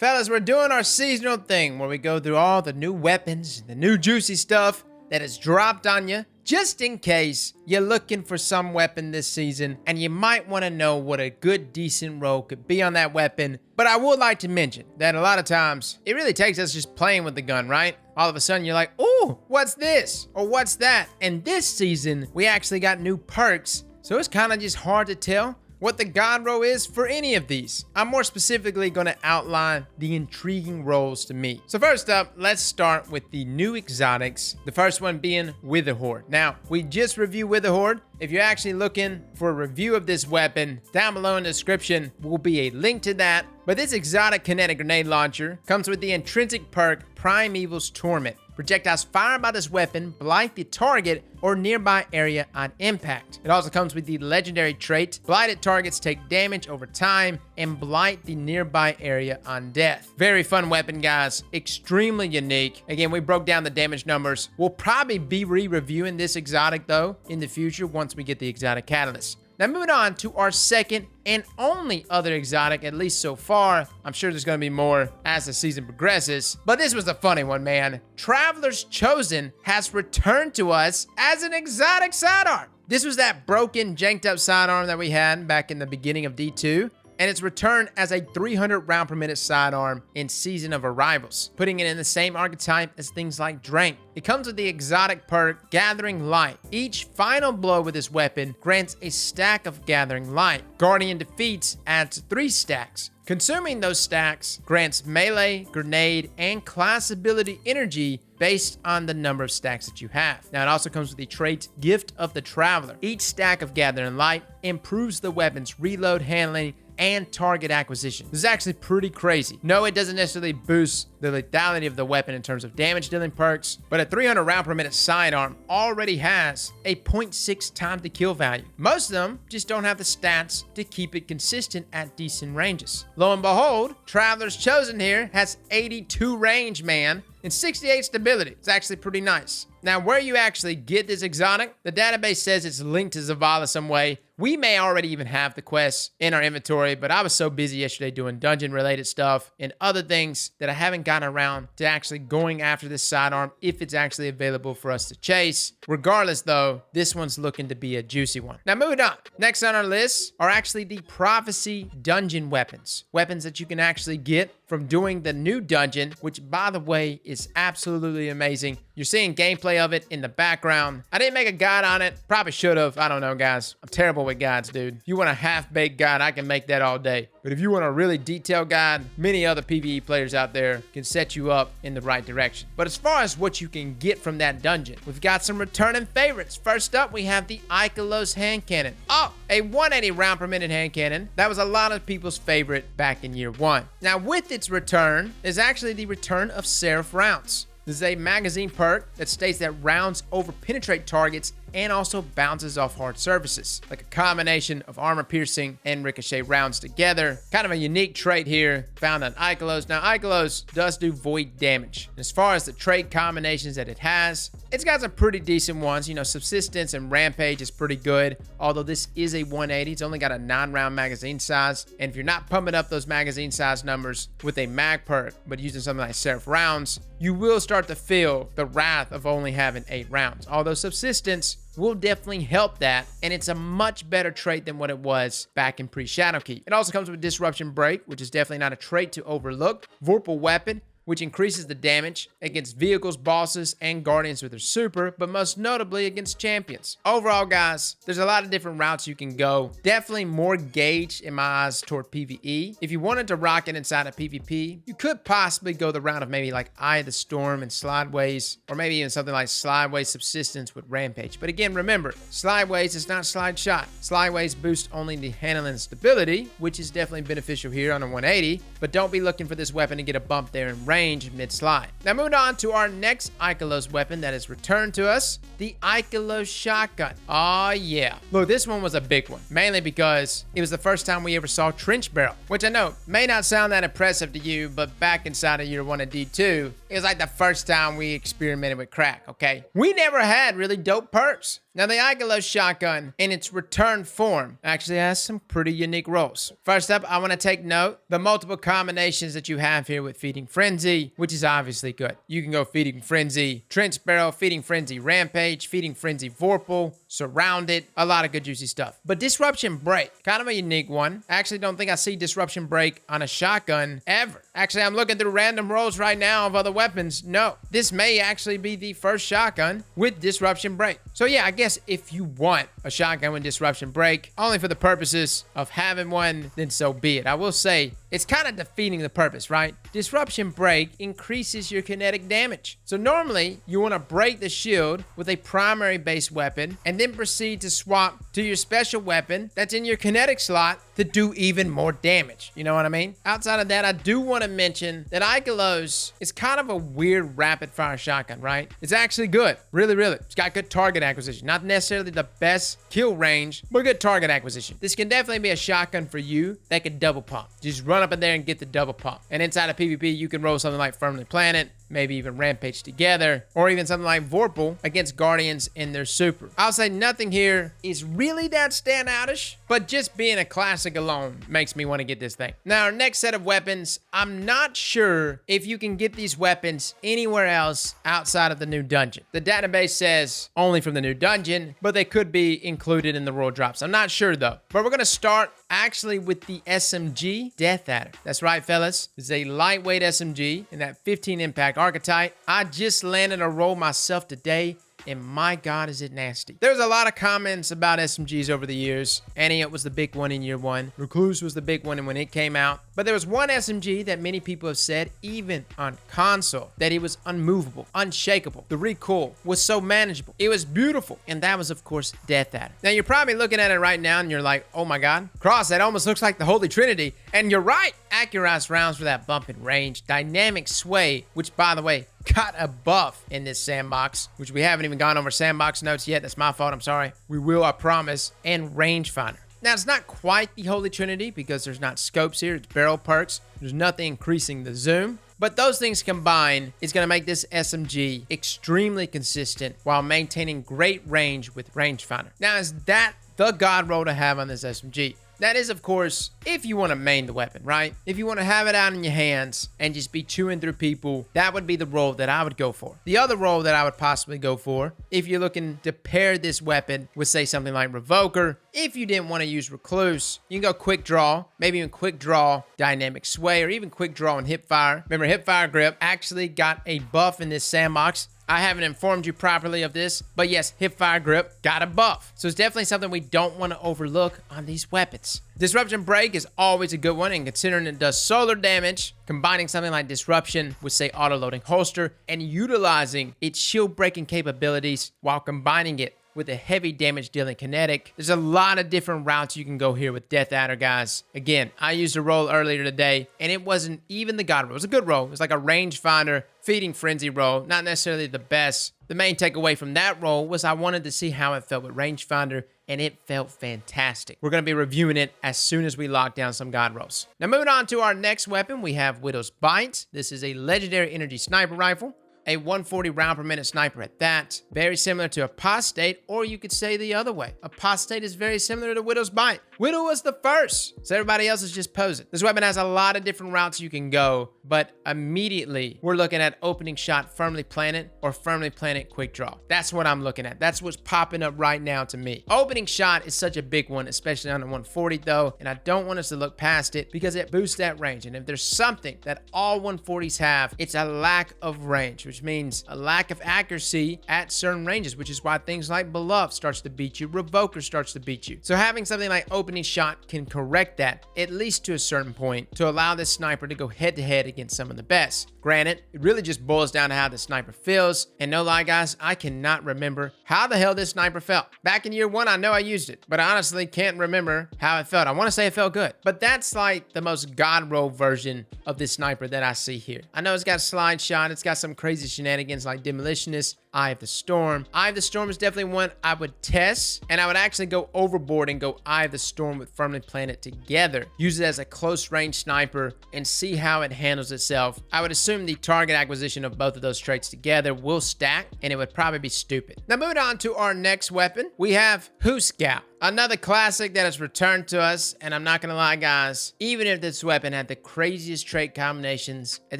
Fellas, we're doing our seasonal thing where we go through all the new weapons, the new juicy stuff that has dropped on you, just in case you're looking for some weapon this season and you might want to know what a good, decent roll could be on that weapon. But I would like to mention that a lot of times it really takes us just playing with the gun, right? All of a sudden you're like, ooh, what's this? Or what's that? And this season, we actually got new perks, so it's kind of just hard to tell what the god roll is for any of these. I'm more specifically going to outline the intriguing rolls to me. So first up, let's start with the new exotics. The first one being WITHERHOARD. Now, we just reviewed WITHERHOARD. If you're actually looking for a review of this weapon, down below in the description will be a link to that. But this exotic kinetic grenade launcher comes with the intrinsic perk Primeval's Torment. Projectiles fired by this weapon blight the target or nearby area on impact. It also comes with the legendary trait, blighted targets take damage over time and blight the nearby area on death. Very fun weapon, guys. Extremely unique. Again, we broke down the damage numbers. We'll probably be re-reviewing this exotic though in the future once we get the exotic catalyst. Now moving on to our second and only other exotic, at least so far. I'm sure there's going to be more as the season progresses, but this was a funny one, man. Traveler's Chosen has returned to us as an exotic sidearm. This was that broken, janked up sidearm that we had back in the beginning of D2. And it's returned as a 300 round per minute sidearm in Season of Arrivals, putting it in the same archetype as things like Drank. It comes with the exotic perk Gathering Light. Each final blow with this weapon grants a stack of Gathering Light. Guardian Defeats adds 3 stacks. Consuming those stacks grants melee, grenade, and class ability energy based on the number of stacks that you have. Now, it also comes with the trait Gift of the Traveler. Each stack of Gathering Light improves the weapon's reload handling and target acquisition. This is actually pretty crazy. No, it doesn't necessarily boost the lethality of the weapon in terms of damage dealing perks, but a 300 round per minute sidearm already has a 0.6 time to kill value. Most of them just don't have the stats to keep it consistent at decent ranges. Lo and behold, Traveler's Chosen here has 82 range, man, and 68 stability. It's actually pretty nice. Now, where you actually get this exotic, the database says it's linked to Zavala some way. We may already even have the quests in our inventory, but I was so busy yesterday doing dungeon-related stuff and other things that I haven't gotten around to actually going after this sidearm if it's actually available for us to chase. Regardless, though, this one's looking to be a juicy one. Now, moving on. Next on our list are actually the Prophecy dungeon weapons. Weapons that you can actually get from doing the new dungeon, which, by the way, is absolutely amazing. You're seeing gameplay of it in the background. I didn't make a guide on it. Probably should have. I don't know, guys. I'm terrible with guides, dude. If you want a half-baked guide, I can make that all day. But if you want a really detailed guide, many other PvE players out there can set you up in the right direction. But as far as what you can get from that dungeon, we've got some returning favorites. First up, we have the Ikelos hand cannon. Oh, a 180 round per minute hand cannon. That was a lot of people's favorite back in year 1. Now, with its return is actually the return of Seraph rounds. This is a magazine perk that states that rounds over-penetrate targets and also bounces off hard surfaces, like a combination of armor-piercing and ricochet rounds together. Kind of a unique trait here found on Ikelos. Now, Ikelos does do void damage. As far as the trait combinations that it has, it's got some pretty decent ones. You know, Subsistence and Rampage is pretty good, although this is a 180. It's only got a 9-round magazine size, and if you're not pumping up those magazine size numbers with a mag perk, but using something like Seraph rounds, you will start to feel the wrath of only having 8 rounds. Although Subsistence will definitely help that, and it's a much better trait than what it was back in pre-Shadowkeep. It also comes with Disruption Break, which is definitely not a trait to overlook. Vorpal Weapon, which increases the damage against vehicles, bosses, and guardians with their super, but most notably against champions. Overall, guys, there's a lot of different routes you can go. Definitely more gauged in my eyes toward PvE. If you wanted to rock it inside of PvP, you could possibly go the route of maybe like Eye of the Storm and Slideways, or maybe even something like Slideways Subsistence with Rampage. But again, remember, Slideways is not Slide Shot. Slideways boost only the handling and stability, which is definitely beneficial here on a 180, but don't be looking for this weapon to get a bump there in range mid-slide. Now moving on to our next Ikelos weapon that is returned to us, the Ikelos shotgun. Oh yeah. Look, this one was a big one, mainly because it was the first time we ever saw Trench Barrel, which I know may not sound that impressive to you, but back inside of year 1 of D2, it was like the first time we experimented with crack, okay? We never had really dope perks Now, the Igalo shotgun in its return form actually has some pretty unique rolls. First up, I want to take note the multiple combinations that you have here with Feeding Frenzy, which is obviously good. You can go Feeding Frenzy Trench Barrel, Feeding Frenzy Rampage, Feeding Frenzy Vorpal, Surrounded, a lot of good juicy stuff. But Disruption Break, kind of a unique one. I actually don't think I see Disruption Break on a shotgun ever. Actually, I'm looking through random rolls right now of other weapons. No, this may actually be the first shotgun with Disruption Break. So yeah, I guess if you want a shotgun with Disruption Break, only for the purposes of having one, then so be it. I will say, it's kind of defeating the purpose, right? Disruption Break increases your kinetic damage. So normally, you want to break the shield with a primary base weapon and then proceed to swap to your special weapon that's in your kinetic slot to do even more damage. You know what I mean? Outside of that, I do want to mention that Igalo's is kind of a weird rapid fire shotgun, right? It's actually good. Really, really. It's got good target acquisition. Not necessarily the best kill range, but good target acquisition. This can definitely be a shotgun for you that can double pump. Just run up in there and get the double pump. And inside of PvP, you can roll something like Firmly Planted, maybe even Rampage together, or even something like Vorpal against Guardians in their super. I'll say nothing here is really that standoutish, but just being a classic alone makes me want to get this thing. Now, our next set of weapons, I'm not sure if you can get these weapons anywhere else outside of the new dungeon. The database says only from the new dungeon, but they could be included in the roll drops. I'm not sure though. But we're going to start actually with the SMG Death Adder. That's right, fellas. It's a lightweight SMG in that 15 impact archetype. I just landed a roll myself today, and my God, is it nasty. There's a lot of comments about SMGs over the years. Elliott was the big one in year one. Recluse was the big one when it came out. But there was one SMG that many people have said, even on console, that it was unmovable, unshakable. The recoil was so manageable. It was beautiful. And that was, of course, Death Adder. Now, you're probably looking at it right now and you're like, oh my God, Cross, that almost looks like the Holy Trinity. And you're right. Accuracy rounds for that bump in range. Dynamic sway, which, by the way, got a buff in this sandbox, which we haven't even gone over sandbox notes yet. That's my fault. I'm sorry. We will, I promise. And rangefinder. Now, it's not quite the Holy Trinity because there's not scopes here. It's barrel perks. There's nothing increasing the zoom. But those things combined is going to make this SMG extremely consistent while maintaining great range with rangefinder. Now, is that the god roll to have on this SMG? That is, of course, if you want to main the weapon, right? If you want to have it out in your hands and just be chewing through people, that would be the role that I would go for. The other role that I would possibly go for, if you're looking to pair this weapon with, say, something like Revoker, if you didn't want to use Recluse, you can go Quick Draw, maybe even Quick Draw, Dynamic Sway, or even Quick Draw and Hipfire. Remember, Hipfire Grip actually got a buff in this sandbox. I haven't informed you properly of this, but yes, Hipfire Grip got a buff. So it's definitely something we don't want to overlook on these weapons. Disruption Break is always a good one, and considering it does solar damage, combining something like Disruption with, say, auto-loading holster, and utilizing its shield breaking capabilities while combining it with a heavy damage dealing kinetic. There's a lot of different routes you can go here with Death Adder, guys. Again, I used a roll earlier today, and it wasn't even the god roll. It was a good roll. It was like a rangefinder, feeding frenzy roll. Not necessarily the best. The main takeaway from that roll was I wanted to see how it felt with rangefinder, and it felt fantastic. We're going to be reviewing it as soon as we lock down some god rolls. Now, moving on to our next weapon, we have Widow's Bite. This is a legendary energy sniper rifle. A 140 round per minute sniper at that. Very similar to Apostate, or you could say the other way. Apostate is very similar to Widow's Bite. Widow was the first, so everybody else is just posing. This weapon has a lot of different routes you can go, but immediately we're looking at opening shot Firmly Planted or Firmly Planted Quick Draw. That's what I'm looking at. That's what's popping up right now to me. Opening shot is such a big one, especially on the 140 though, and I don't want us to look past it because it boosts that range. And if there's something that all 140s have, it's a lack of range, which means a lack of accuracy at certain ranges, which is why things like Beloved starts to beat you, Revoker starts to beat you. So having something like opening shot can correct that, at least to a certain point, to allow this sniper to go head to head against some of the best. Granted, it really just boils down to how the sniper feels, and no lie guys, I cannot remember how the hell this sniper felt. Back in year one, I know I used it, but I honestly can't remember how it felt. I want to say it felt good, but that's like the most god roll version of this sniper that I see here. I know it's got slide shot, it's got some crazy crazy shenanigans like Demolitionist, Eye of the Storm. Eye of the Storm is definitely one I would test, and I would actually go overboard and go Eye of the Storm with Firmly Planted together. Use it as a close range sniper and see how it handles itself. I would assume the target acquisition of both of those traits together will stack, and it would probably be stupid. Now moving on to our next weapon, we have HOOSEGOW. Another classic that has returned to us, and I'm not gonna lie guys, even if this weapon had the craziest trait combinations, at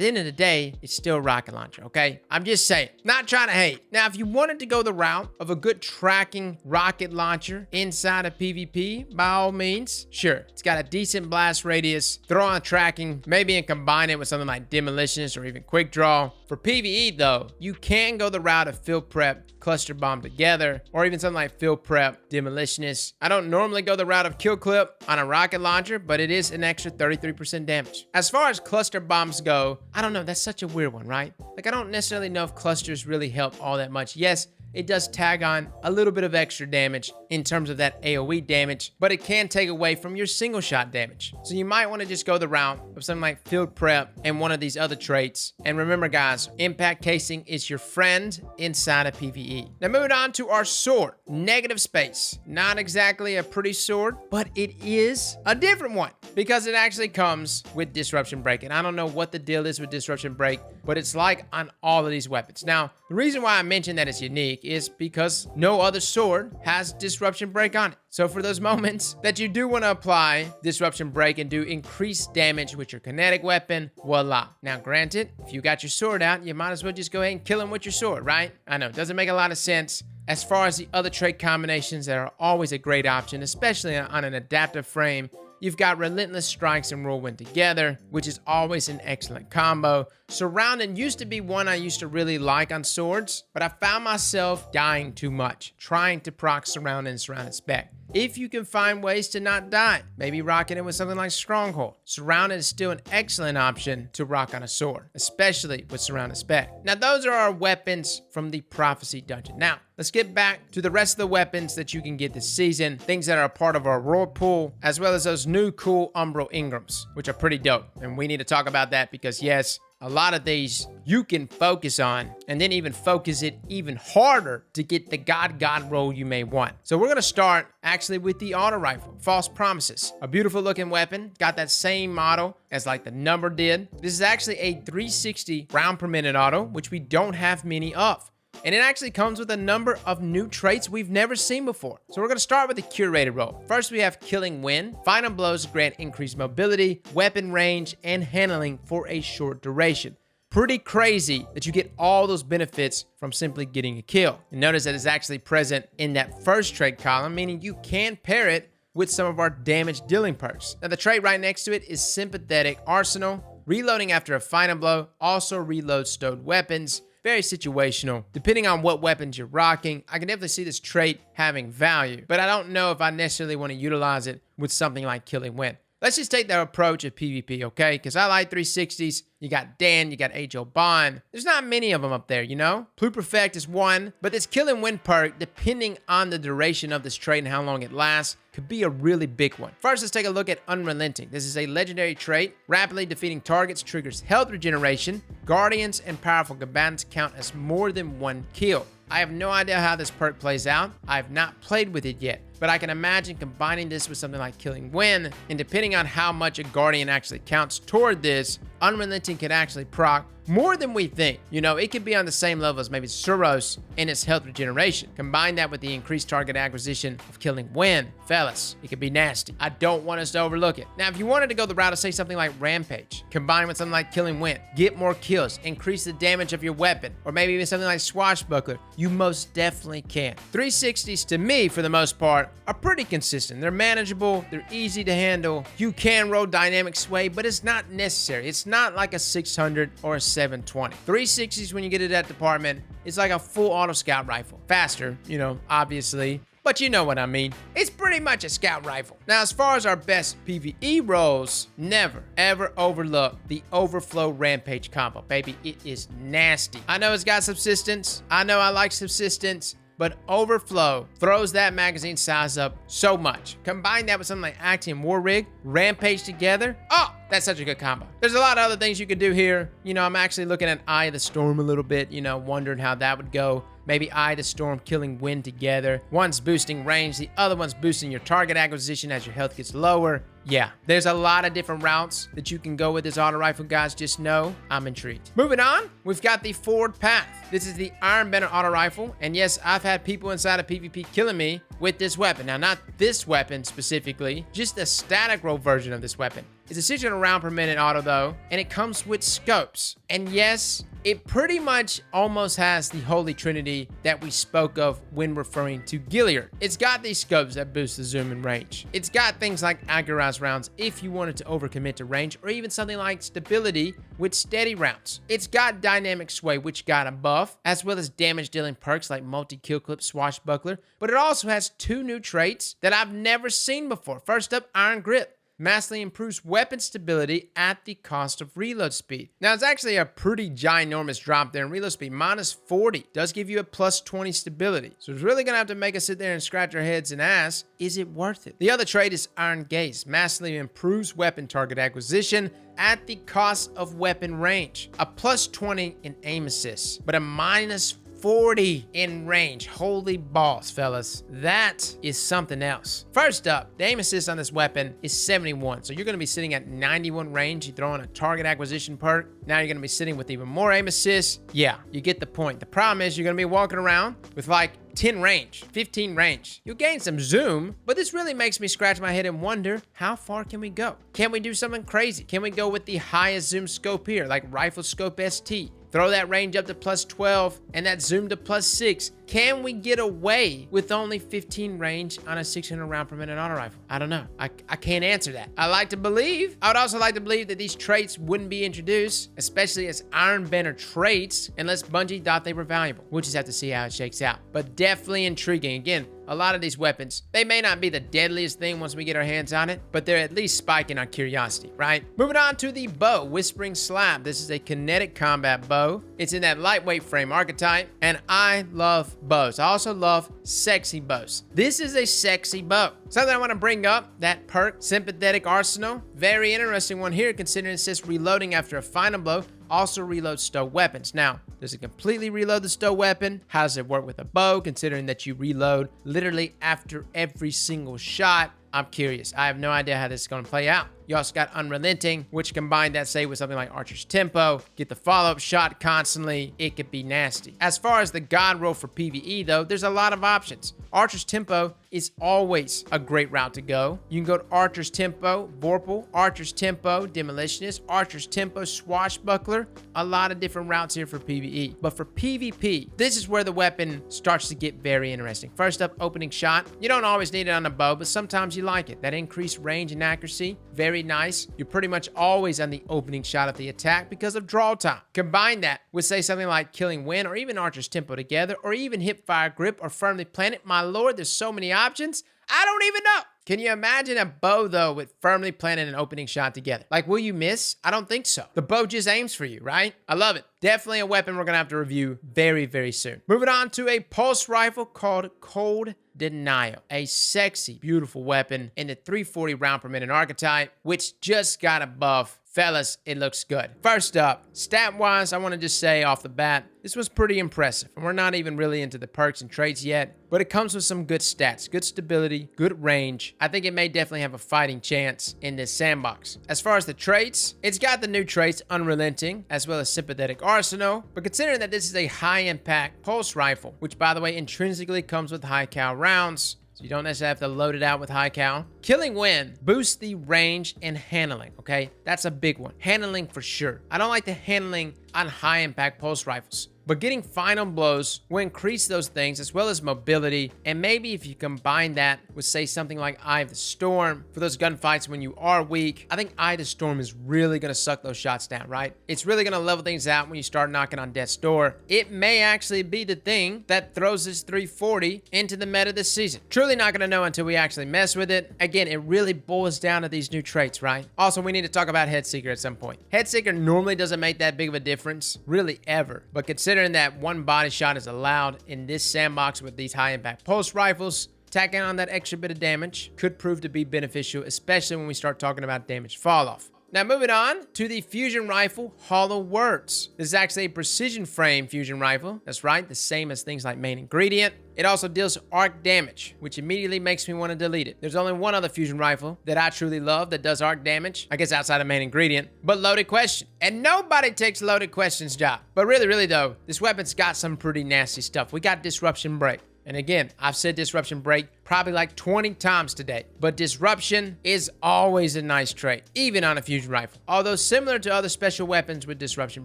the end of the day, it's still a rocket launcher, okay? I'm just saying, not trying to hate. Now, if you wanted to go the route of a good tracking rocket launcher inside of PvP, by all means, sure. It's got a decent blast radius, throw on tracking, maybe and combine it with something like Demolitionist or even Quick Draw. For PvE though, you can go the route of Field Prep, Cluster Bomb together, or even something like Field Prep, Demolitionist. I don't normally go the route of Kill Clip on a rocket launcher, but it is an extra 33% damage. As far as cluster bombs go, I don't know, that's such a weird one, right? Like, I don't necessarily know if clusters really help all that much. Yes, it does tag on a little bit of extra damage in terms of that AoE damage, but it can take away from your single shot damage. So you might want to just go the route of something like Field Prep and one of these other traits. And remember guys, impact casing is your friend inside of PvE. Now moving on to our sword, Negative Space. Not exactly a pretty sword, but it is a different one because it actually comes with Disruption Break. And I don't know what the deal is with Disruption Break, but it's like on all of these weapons. Now, the reason why I mentioned that it's unique is because no other sword has Disruption Break on it. So for those moments that you do want to apply Disruption Break and do increased damage with your kinetic weapon, voila. Now granted, if you got your sword out, you might as well just go ahead and kill him with your sword, right? I know, it doesn't make a lot of sense. As far as the other trait combinations that are always a great option, especially on an adaptive frame, you've got Relentless Strikes and Whirlwind together, which is always an excellent combo. Surrounding used to be one I used to really like on swords, but I found myself dying too much, trying to proc Surrounding and Surrounded Spec. If you can find ways to not die, maybe rocking it with something like Stronghold. Surrounded is still an excellent option to rock on a sword, especially with Surrounded Spec. Now those are our weapons from the Prophecy Dungeon. Now, let's get back to the rest of the weapons that you can get this season, things that are a part of our Roar Pool, as well as those new cool Umbral Ingrams, which are pretty dope. And we need to talk about that because yes, a lot of these you can focus on and then even focus it even harder to get the God roll you may want. So we're going to start actually with the auto rifle, False Promises. A beautiful looking weapon, got that same model as like the number did. This is actually a 360 round per minute auto, which we don't have many of. And it actually comes with a number of new traits we've never seen before. So we're going to start with the curated roll. First, we have Killing Wind. Final blows grant increased mobility, weapon range, and handling for a short duration. Pretty crazy that you get all those benefits from simply getting a kill. And notice that it's actually present in that first trait column, meaning you can pair it with some of our damage dealing perks. Now the trait right next to it is Sympathetic Arsenal. Reloading after a final blow also reloads stowed weapons. Very situational. Depending on what weapons you're rocking, I can definitely see this trait having value, but I don't know if I necessarily want to utilize it with something like Killing Wind. Let's just take that approach of PvP, okay? Because I like 360s. You got Dan, you got H.O. Bond. There's not many of them up there, you know? Pluperfect is one, but this Killing Wind perk, depending on the duration of this trait and how long it lasts, could be a really big one. First, let's take a look at Unrelenting. This is a legendary trait. Rapidly defeating targets triggers health regeneration. Guardians and powerful combatants count as more than one kill. I have no idea how this perk plays out. I have not played with it yet, but I can imagine combining this with something like Killing Wind, and depending on how much a Guardian actually counts toward this, Unrelenting can actually proc more than we think. You know, it could be on the same level as maybe Suros in its health regeneration. Combine that with the increased target acquisition of Killing Wind. Fellas, it could be nasty. I don't want us to overlook it. Now, if you wanted to go the route of say something like Rampage, combine with something like Killing Wind, get more kills, increase the damage of your weapon, or maybe even something like Swashbuckler, you most definitely can. 360s to me, for the most part, are pretty consistent. They're manageable, they're easy to handle. You can roll dynamic sway, but it's not necessary. It's not like a 600 or a 720. 360s, when you get to that department, it's like a full auto scout rifle. Faster, you know, obviously, but you know what I mean. It's pretty much a scout rifle. Now, as far as our best PvE rolls, never, ever overlook the Overflow Rampage combo, baby. It is nasty. I know it's got subsistence. I know I like subsistence, but Overflow throws that magazine size up so much. Combine that with something like Actium War Rig, Rampage together. Oh, That's such a good combo. There's a lot of other things you could do here. You know, I'm actually looking at Eye of the Storm a little bit, you know, wondering how that would go. Maybe Eye of the Storm, Killing Wind together. One's boosting range, the other one's boosting your target acquisition as your health gets lower. Yeah, there's a lot of different routes that you can go with this auto rifle, guys. Just know I'm intrigued. Moving on, we've got the Forward Path. This is the Iron Bender auto rifle. And yes, I've had people inside of PvP killing me with this weapon. Now, not this weapon specifically, just the static roll version of this weapon. It's a 600 round per minute auto though, and it comes with scopes. And yes, it pretty much almost has the holy trinity that we spoke of when referring to Gilliard. It's got these scopes that boost the zoom and range. It's got things like accurized rounds if you wanted to overcommit to range, or even something like stability with steady rounds. It's got dynamic sway, which got a buff, as well as damage dealing perks like multi-kill clip, swashbuckler, but it also has 2 new traits that I've never seen before. First up, Iron Grip. Massively improves weapon stability at the cost of reload speed. Now, it's actually a pretty ginormous drop there in reload speed. Minus 40 does give you a plus 20 stability. So it's really going to have to make us sit there and scratch our heads and ask, is it worth it? The other trait is Iron Gaze. Massively improves weapon target acquisition at the cost of weapon range. A plus 20 in aim assist, but a minus 40 in range. Holy balls, fellas. That is something else. First up, the aim assist on this weapon is 71. So you're going to be sitting at 91 range. You throw in a target acquisition perk. Now you're going to be sitting with even more aim assist. Yeah, you get the point. The problem is you're going to be walking around with like 10 range, 15 range. You'll gain some zoom, but this really makes me scratch my head and wonder, how far can we go? Can we do something crazy? Can we go with the highest zoom scope here, like Rifle Scope ST? Throw that range up to plus 12 and that zoom to plus 6. Can we get away with only 15 range on a 600 round per minute auto rifle? I don't know. I can't answer that. I like to believe. I would also like to believe that these traits wouldn't be introduced, especially as Iron Bender traits, unless Bungie thought they were valuable. We'll just have to see how it shakes out. But definitely intriguing. Again, a lot of these weapons, they may not be the deadliest thing once we get our hands on it, but they're at least spiking our curiosity, right? Moving on to the bow, Whispering Slab. This is a kinetic combat bow. It's in that lightweight frame archetype, and I love bows. I also love sexy bows. This is a sexy bow. Something I want to bring up, that perk, Sympathetic Arsenal. Very interesting one here, considering it says reloading after a final blow. Also reloads stow weapons. Now, does it completely reload the stow weapon? How does it work with a bow, considering that you reload literally after every single shot? I'm curious. I have no idea how this is going to play out. You also got Unrelenting, which combined that, say, with something like Archer's Tempo, get the follow-up shot constantly, it could be nasty. As far as the God roll for PvE, though, there's a lot of options. Archer's Tempo is always a great route to go. You can go to Archer's Tempo, Vorpal, Archer's Tempo, Demolitionist, Archer's Tempo, Swashbuckler. A lot of different routes here for PvE. But for PvP, this is where the weapon starts to get very interesting. First up, Opening Shot. You don't always need it on a bow, but sometimes you like it. That increased range and accuracy, very nice. You're pretty much always on the opening shot of the attack because of draw time. Combine that with, say, something like Killing Wind or even Archer's Tempo together, or even Hipfire Grip or Firmly Planted. My lord, there's so many options. I don't even know. Can you imagine a bow, though, with Firmly Planted and Opening Shot together? Like, will you miss? I don't think so. The bow just aims for you, right? I love it. Definitely a weapon we're going to have to review very, very soon. Moving on to a pulse rifle called Cold Denial. A sexy, beautiful weapon in the 340 round per minute archetype, which just got a buff. Fellas, it looks good. First up, stat-wise, I want to just say off the bat, this was pretty impressive. And we're not even really into the perks and traits yet, but it comes with some good stats, good stability, good range. I think it may definitely have a fighting chance in this sandbox. As far as the traits, it's got the new traits Unrelenting, as well as Sympathetic Arsenal. But considering that this is a high-impact pulse rifle, which, by the way, intrinsically comes with high-cal rounds, so you don't necessarily have to load it out with high cal. Killing Wind boosts the range and handling, okay? That's a big one. Handling for sure. I don't like the handling on high impact pulse rifles, but getting final blows will increase those things, as well as mobility. And maybe if you combine that with, say, something like Eye of the Storm for those gunfights when you are weak, I think Eye of the Storm is really going to suck those shots down, right? It's really going to level things out when you start knocking on death's door. It may actually be the thing that throws this 340 into the meta this season. Truly not going to know until we actually mess with it. Again, it really boils down to these new traits, right? Also, we need to talk about Headseeker at some point. Headseeker normally doesn't make that big of a difference, really ever. But considering that one body shot is allowed in this sandbox with these high impact pulse rifles, tacking on that extra bit of damage could prove to be beneficial, especially when we start talking about damage fall off. Now moving on to the fusion rifle Hollow Words. This is actually a precision frame fusion rifle. That's right, the same as things like main ingredient. It also deals arc damage, which immediately makes me want to delete it. There's only one other fusion rifle that I truly love that does arc damage, I guess outside of main ingredient, but Loaded Question. And nobody takes Loaded Question's job. But really though, this weapon's got some pretty nasty stuff. We got Disruption Break. And again, I've said Disruption Break probably like 20 times today. But Disruption is always a nice trait, even on a fusion rifle. Although similar to other special weapons with Disruption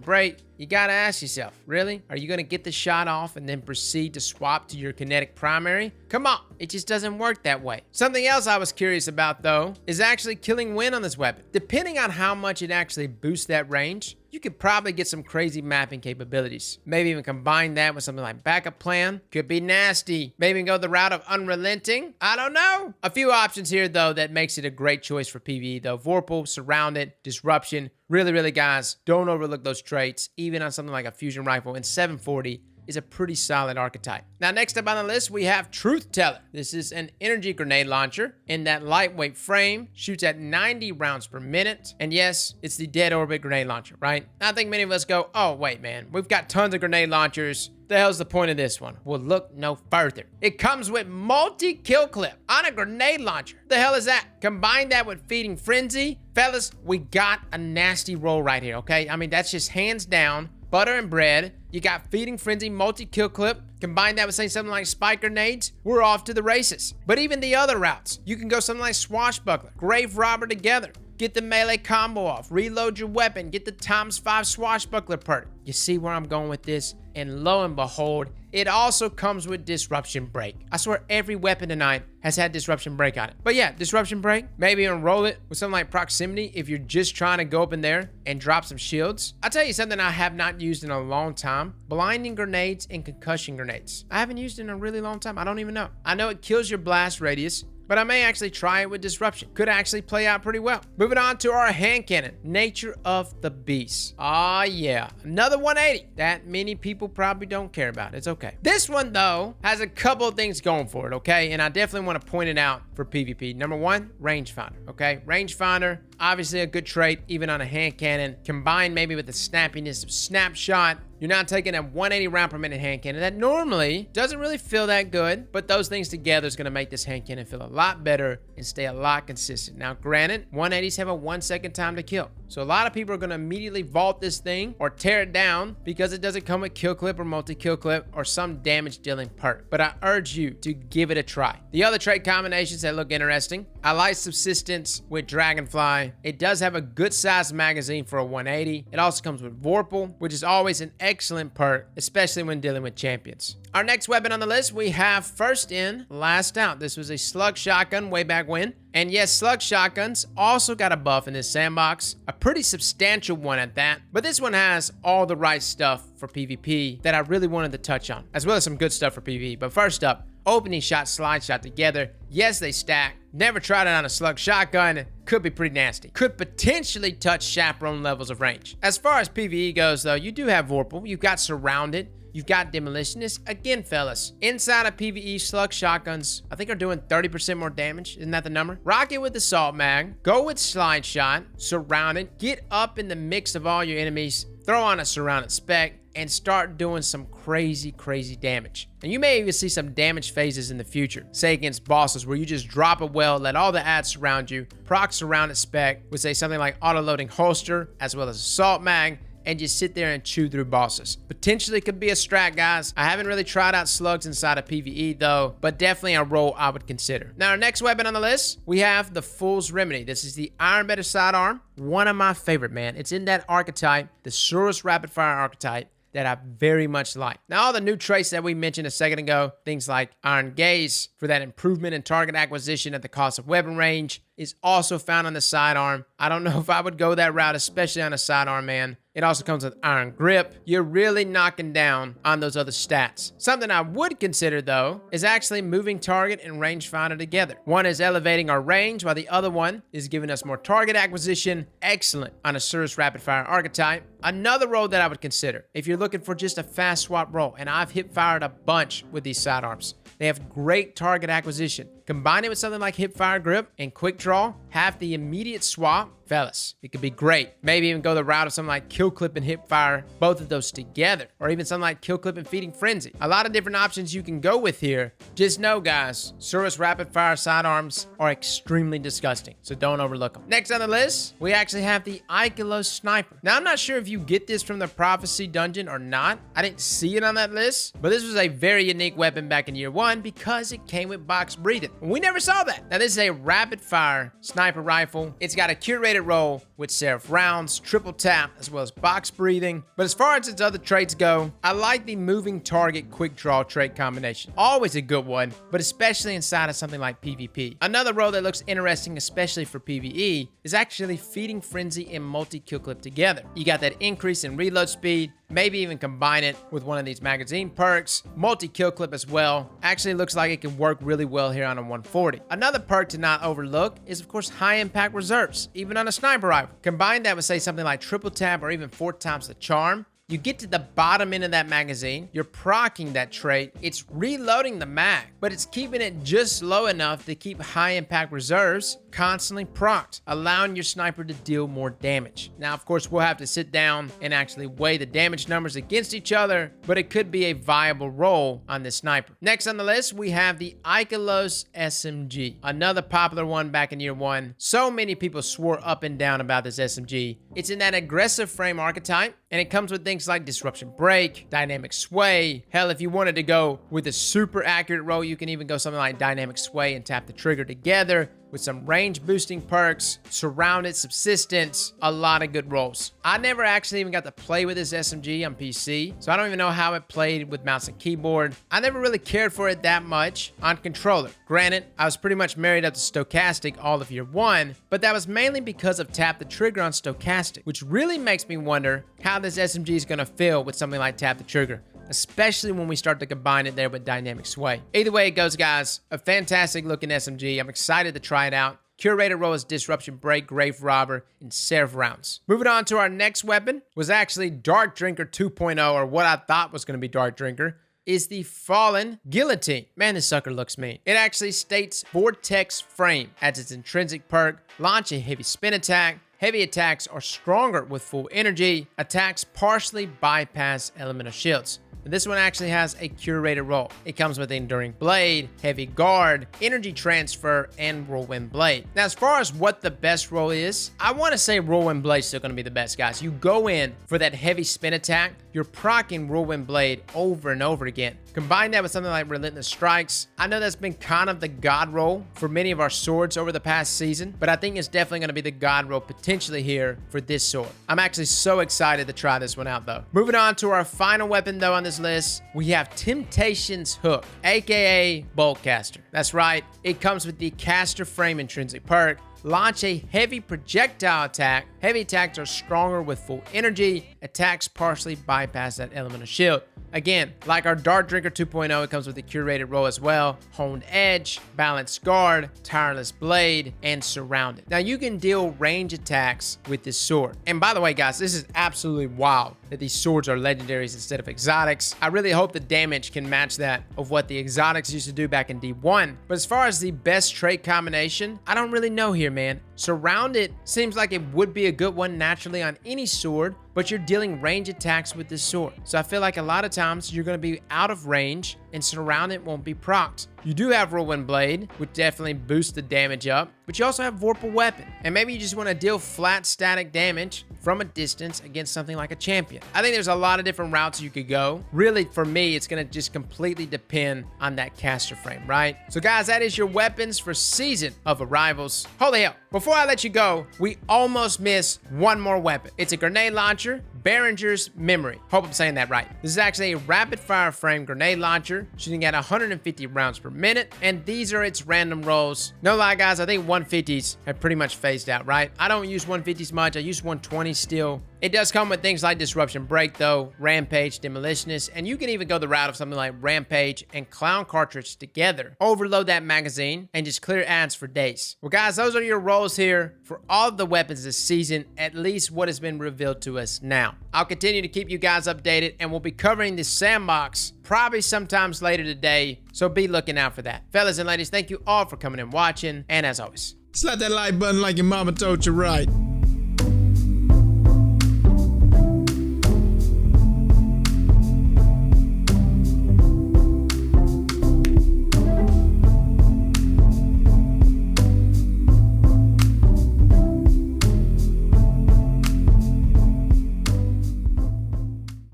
Break, you gotta ask yourself, really? Are you gonna get the shot off and then proceed to swap to your kinetic primary? Come on, it just doesn't work that way. Something else I was curious about though, is actually killing wind on this weapon. Depending on how much it actually boosts that range, you could probably get some crazy mapping capabilities. Maybe even combine that with something like Backup Plan. Could be nasty. Maybe go the route of Unrelenting. I don't know. A few options here, though, that makes it a great choice for PvE, though. Vorpal, Surrounded, Disruption. Really, guys, don't overlook those traits, even on something like a fusion rifle. And 740 is a pretty solid archetype. Now, next up on the list, we have Truthteller. This is an energy grenade launcher in that lightweight frame, shoots at 90 rounds per minute. And yes, it's the dead orbit grenade launcher, right? I think many of us go, oh, wait, man, we've got tons of grenade launchers. The hell's the point of this one? Well, look no further. It comes with multi-kill clip on a grenade launcher. The hell is that? Combine that with Feeding Frenzy. Fellas, we got a nasty roll right here, okay? I mean, that's just hands down butter and bread. You got Feeding Frenzy, multi-kill clip. Combine that with, say, something like Spike Grenades. We're off to the races. But even the other routes, you can go something like Swashbuckler, Grave Robber together. Get the melee combo off, reload your weapon, get the ×5 Swashbuckler perk. You see where I'm going with this? And lo and behold, it also comes with Disruption Break. I swear every weapon tonight has had Disruption Break on it. But yeah, Disruption Break, maybe enroll it with something like Proximity if you're just trying to go up in there and drop some shields. I'll tell you something I have not used in a long time. Blinding Grenades and Concussion Grenades. I haven't used it in a really long time. I don't even know. I know it kills your blast radius, but I may actually try it with Disruption. Could actually play out pretty well. Moving on to our hand cannon, Nature of the Beast. Ah, yeah, another 180 that many people probably don't care about. It's okay. This one, though, has a couple of things going for it, okay? And I definitely want to point it out for PvP. Number one, rangefinder, okay? Rangefinder, obviously a good trait, even on a hand cannon. Combined maybe with the snappiness of Snapshot. You're not taking a 180 round per minute hand cannon that normally doesn't really feel that good, but those things together is going to make this hand cannon feel a lot better and stay a lot consistent. Now, granted, 180s have a 1 second time to kill. So a lot of people are going to immediately vault this thing or tear it down because it doesn't come with kill clip or multi-kill clip or some damage dealing perk. But I urge you to give it a try. The other trait combinations that look interesting, I like Subsistence with Dragonfly. It does have a good sized magazine for a 180. It also comes with Vorpal, which is always an excellent perk, especially when dealing with champions. Our next weapon on the list, we have First In, Last Out. This was a slug shotgun way back when. And yes, slug shotguns also got a buff in this sandbox, a pretty substantial one at that. But this one has all the right stuff for PvP that I really wanted to touch on, as well as some good stuff for PvE. But first up, opening shot, slide shot together. Yes, they stack. Never tried it on a slug shotgun. Could be pretty nasty. Could potentially touch chaperone levels of range. As far as PvE goes, though, you do have Vorpal. You've got Surrounded. You've got Demolitionist. Again, fellas, inside of PvE, slug shotguns, I think are doing 30% more damage. Isn't that the number? Rock it with Assault Mag. Go with Slide Shot. Surrounded. Get up in the mix of all your enemies. Throw on a Surrounded Spec and start doing some crazy damage. And you may even see some damage phases in the future, say against bosses where you just drop a well, let all the ads surround you, proc Surrounded Spec with, say, something like auto-loading holster, as well as Assault Mag, and just sit there and chew through bosses. Potentially could be a strat, guys. I haven't really tried out slugs inside of PvE though, but definitely a role I would consider. Now, our next weapon on the list, we have the Fool's Remedy. This is the Iron Better Sidearm. One of my favorite, man. It's in that archetype, the Surus Rapid Fire archetype, that I very much like. Now, all the new traits that we mentioned a second ago, things like Iron Gaze for that improvement in target acquisition at the cost of weapon range, is also found on the sidearm. I don't know if I would go that route, especially on a sidearm, man. It also comes with Iron Grip. You're really knocking down on those other stats. Something I would consider, though, is actually moving target and rangefinder together. One is elevating our range, while the other one is giving us more target acquisition. Excellent on a Surus Rapid Fire archetype. Another role that I would consider, if you're looking for just a fast swap role, and I've hip fired a bunch with these sidearms. They have great target acquisition. Combine it with something like hipfire grip and quick draw, have the immediate swap. Fellas, it could be great. Maybe even go the route of something like kill clip and hipfire, both of those together, or even something like kill clip and feeding frenzy. A lot of different options you can go with here. Just know, guys, Surus rapid fire sidearms are extremely disgusting, so don't overlook them. Next on the list, we actually have the Ikelos sniper. Now, I'm not sure if you get this from the Prophecy dungeon or not. I didn't see it on that list, but this was a very unique weapon back in year 1 because it came with box breathing. We never saw that. Now, this is a rapid fire sniper rifle. It's got a curated roll with Seraph rounds, triple tap, as well as box breathing. But as far as its other traits go, I like the moving target quick draw trait combination. Always a good one, but especially inside of something like PvP. Another role that looks interesting, especially for PvE, is actually feeding frenzy and multi-kill clip together. You got that increase in reload speed, maybe even combine it with one of these magazine perks, multi-kill clip as well. Actually looks like it can work really well here on a 140. Another perk to not overlook is, of course, high impact reserves, even on a sniper rifle. Combine that with, say, something like triple tap or even 4 times the charm. You get to the bottom end of that magazine, you're proccing that trait, it's reloading the mag, but it's keeping it just low enough to keep high impact reserves constantly procced, allowing your sniper to deal more damage. Now, of course, we'll have to sit down and actually weigh the damage numbers against each other, but it could be a viable role on this sniper. Next on the list, we have the Ikelos SMG, another popular one back in year 1. So many people swore up and down about this SMG. It's in that aggressive frame archetype, and it comes with things like disruption break, dynamic sway. Hell, if you wanted to go with a super accurate roll, you can even go something like dynamic sway and tap the trigger together with some range boosting perks, surrounded subsistence, a lot of good rolls. I never actually even got to play with this SMG on PC, so I don't even know how it played with mouse and keyboard. I never really cared for it that much on controller. Granted, I was pretty much married up to Stochastic all of year 1, but that was mainly because of tap the trigger on Stochastic, which really makes me wonder how this SMG is gonna feel with something like tap the trigger, especially when we start to combine it there with dynamic sway. Either way it goes, guys, a fantastic looking SMG. I'm excited to try it out. Curated roll is Disruption Break, Grave Robber, and Seraph rounds. Moving on to our next weapon was actually Dark Drinker 2.0, or what I thought was going to be Dark Drinker, is the Fallen Guillotine. Man, this sucker looks mean. It actually states Vortex Frame as its intrinsic perk. Launch a heavy spin attack. Heavy attacks are stronger with full energy. Attacks partially bypass elemental shields. This one actually has a curated roll. It comes with Enduring Blade, Heavy Guard, Energy Transfer, and Whirlwind Blade. Now, as far as what the best roll is, I want to say Whirlwind Blade is still going to be the best, guys. You go in for that heavy spin attack, you're proccing Whirlwind Blade over and over again. Combine that with something like Relentless Strikes. I know that's been kind of the god roll for many of our swords over the past season, but I think it's definitely going to be the god roll potentially here for this sword. I'm actually so excited to try this one out, though. Moving on to our final weapon, though, on this list, we have Temptation's Hook, aka Boltcaster. That's right, it comes with the Caster Frame intrinsic perk. Launch a heavy projectile attack. Heavy attacks are stronger with full energy. Attacks partially bypass that elemental shield. Again, like our Dark Drinker 2.0, it comes with a curated roll as well. Honed Edge, Balanced Guard, Tireless Blade, and Surrounded. Now, you can deal range attacks with this sword. And by the way, guys, this is absolutely wild that these swords are legendaries instead of exotics. I really hope the damage can match that of what the exotics used to do back in D1. But as far as the best trait combination, I don't really know here, man. Surrounded seems like it would be a good one naturally on any sword, but you're dealing range attacks with this sword. So I feel like a lot of times you're going to be out of range and Surrounded won't be procced. You do have Whirlwind Blade, which definitely boosts the damage up, but you also have Vorpal Weapon. And maybe you just want to deal flat static damage from a distance against something like a champion. I think there's a lot of different routes you could go. Really, for me, it's going to just completely depend on that caster frame, right? So guys, that is your weapons for Season of Arrivals. Holy hell, before I let you go, we almost missed one more weapon. It's a grenade launcher, Berenger's Memory. Hope I'm saying that right. This is actually a rapid fire frame grenade launcher, shooting at 150 rounds per minute, and these are its random rolls. No lie, guys, I think 150s have pretty much phased out, right? I don't use 150s much. I use 120s still. It does come with things like Disruption Break though, Rampage, Demolitionist, and you can even go the route of something like Rampage and Clown Cartridge together. Overload that magazine and just clear ads for days. Well guys, those are your rolls here for all of the weapons this season, at least what has been revealed to us now. I'll continue to keep you guys updated and we'll be covering this sandbox probably sometimes later today, so be looking out for that. Fellas and ladies, thank you all for coming and watching, and as always, slap that like button like your mama told you right.